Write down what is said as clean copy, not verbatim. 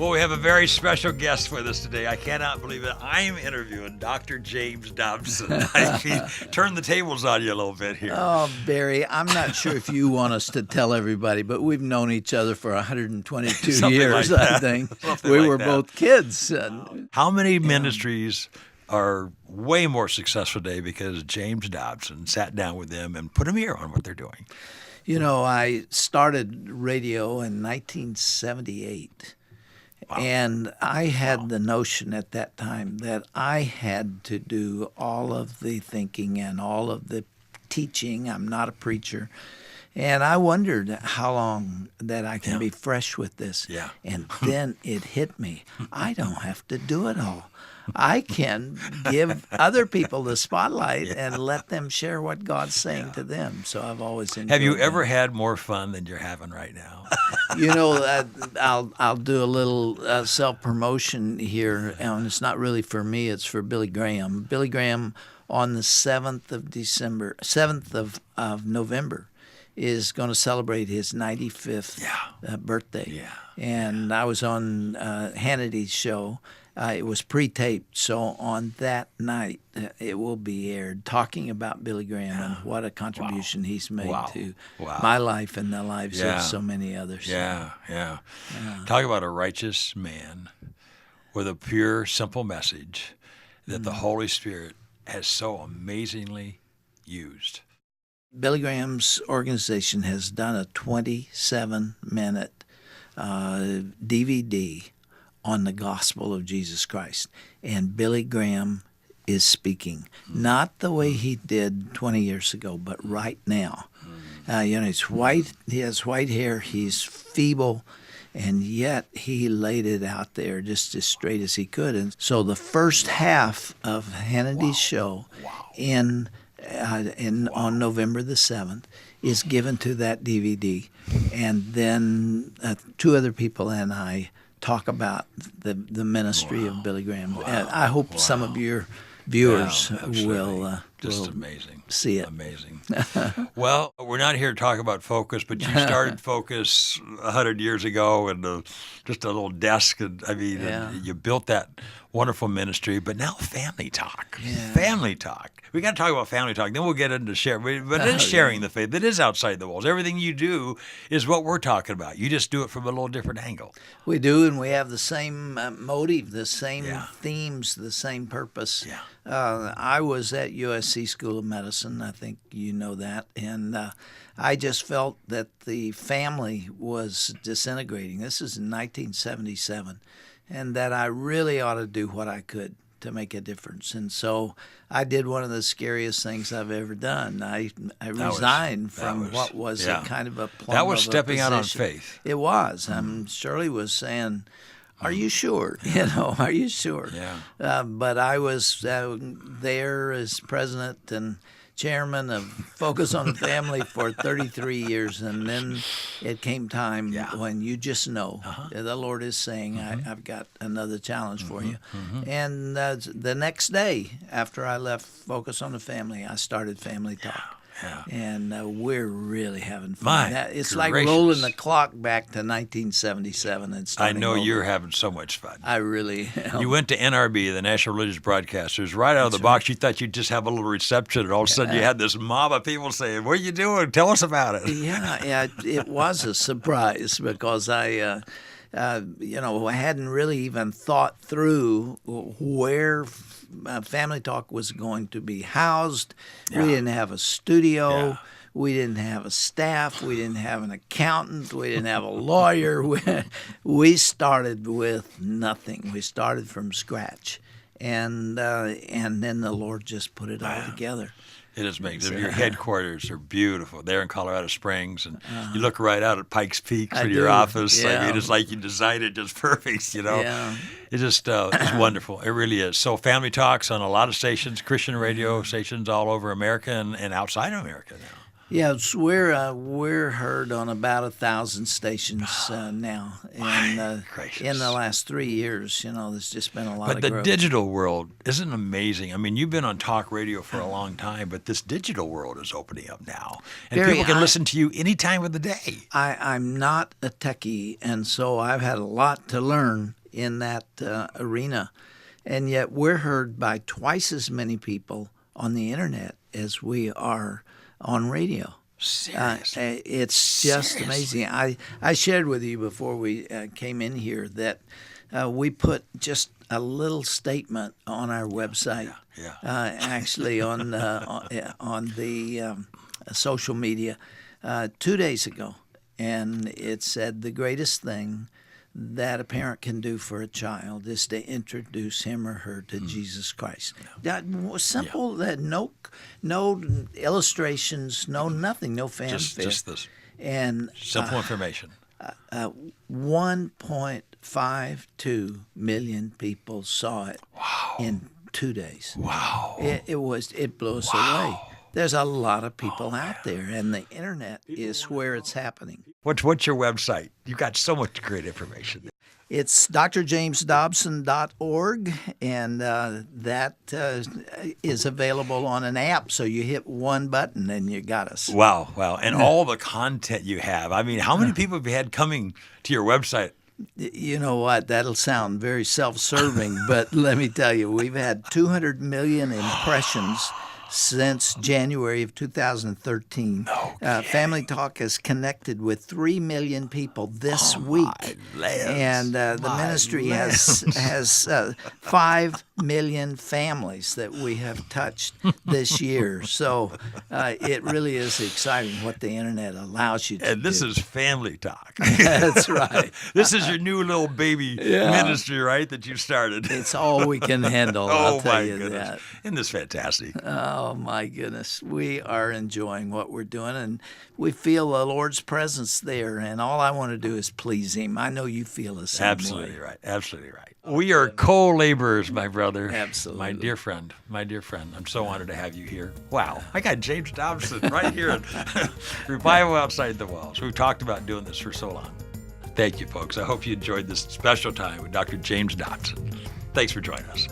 Well, we have a very special guest with us today. I cannot believe it. I'm interviewing Dr. James Dobson. I mean, turn the tables on you a little bit here. Oh, Barry, I'm not sure if you want us to tell everybody, but we've known each other for 122 years, like I think. Something we like were that. both kids. How many ministries are way more successful today because James Dobson sat down with them and put them here on what they're doing? You know, I started radio in 1978. Wow. And I had the notion at that time that I had to do all of the thinking and all of the teaching. I'm not a preacher. And I wondered how long that I can be fresh with this. Yeah. And then it hit me. I don't have to do it all. I can give other people the spotlight and let them share what God's saying to them. So I've always enjoyed Have you that. ever had more fun than you're having right now? You know, I'll do a little self-promotion here, and it's not really for me, it's for Billy Graham. Billy Graham on the 7th of November is going to celebrate his 95th birthday. Yeah. And I was on Hannity's show. It was pre-taped, so on that night it will be aired, talking about Billy Graham and what a contribution he's made to my life and the lives of so many others. Yeah. Talk about a righteous man with a pure, simple message that the Holy Spirit has so amazingly used. Billy Graham's organization has done a 27-minute DVD on the gospel of Jesus Christ. And Billy Graham is speaking, not the way he did 20 years ago, but right now. You know, he's white, he has white hair, he's feeble, and yet he laid it out there just as straight as he could. And so the first half of Hannity's show on November the 7th is given to that DVD. And then two other people and I talk about the ministry of Billy Graham. And I hope some of your viewers will just amazing. See it. Amazing. Well, we're not here to talk about Focus, but you started Focus 100 years ago and just a little desk. And and you built that wonderful ministry, but now Family Talk. Yeah. Family Talk. We got to talk about Family Talk. Then we'll get into sharing. But it is sharing the faith. It is outside the walls. Everything you do is what we're talking about. You just do it from a little different angle. We do, and we have the same motive, the same themes, the same purpose. Yeah. I was at USC School of Medicine. I think you know that. And I just felt that the family was disintegrating. This is in 1977. And that I really ought to do what I could to make a difference. And so I did one of the scariest things I've ever done. I resigned from what was a kind of a plum That was of a stepping out on position. faith. It was. Shirley was saying, are you sure? Are you sure? Yeah. But I was there as president and chairman of Focus on the Family for 33 years, and then it came time when you just know the Lord is saying, I've got another challenge for you. And the next day after I left Focus on the Family, I started Family Talk. Yeah. And we're really having fun. It's like gracious. rolling the clock back to 1977 and I starting know over. you're having so much fun. I really am. You went to NRB, the National Religious Broadcasters, right out of the box. You thought you'd just have a little reception, and all of a sudden you had this mob of people saying, what are you doing? Tell us about it. Yeah, it was a surprise because I hadn't really even thought through where Family Talk was going to be housed. Yeah. We didn't have a studio. Yeah. We didn't have a staff. We didn't have an accountant. We didn't have a lawyer. We started with nothing. We started from scratch, and then the Lord just put it all together. It is amazing. Your headquarters are beautiful. They're in Colorado Springs, and you look right out at Pikes Peak for your office. Yeah. I mean, it's like you designed it just perfect, Yeah. It just it's wonderful. It really is. So Family Talks on a lot of stations, Christian radio stations all over America and outside of America now. Yes, we're heard on about 1,000 stations now, and in the last 3 years, there's just been a lot of growth. But the digital world isn't amazing. I mean, you've been on talk radio for a long time, but this digital world is opening up now, and Barry, people can listen to you any time of the day. I'm not a techie, and so I've had a lot to learn in that arena. And yet we're heard by twice as many people on the internet as we are on radio. Seriously? It's just amazing. I shared with you before we came in here that we put just a little statement on our website, actually on the social media 2 days ago, and it said the greatest thing that a parent can do for a child is to introduce him or her to Jesus Christ. That was simple. That no illustrations, no nothing, no fanfare. Just this and simple information. 1.52 million people saw it in 2 days. Wow! It blew us away. There's a lot of people out there, and the internet is where it's happening. What's your website? You've got so much great information. It's drjamesdobson.org, and that is available on an app. So you hit one button and you got us. Wow. And all the content you have. I mean, how many people have you had coming to your website? You know what? That'll sound very self-serving, but let me tell you, we've had 200 million impressions since January of 2013. Family Talk has connected with 3 million people this week. And the ministry has 5 million families that we have touched this year. So it really is exciting what the internet allows you to do. And this is Family Talk. That's right. This is your new little baby ministry, right, that you started. It's all we can handle, I'll tell you that. Isn't this fantastic? Oh, my goodness. We are enjoying what we're doing, and we feel the Lord's presence there, and all I want to do is please Him. I know you feel the same Absolutely way. right. Absolutely right. We are co-laborers, my brother. Absolutely. My dear friend. I'm so honored to have you here. Wow. I got James Dobson right here at Revival Outside the Walls. We've talked about doing this for so long. Thank you, folks. I hope you enjoyed this special time with Dr. James Dobson. Thanks for joining us.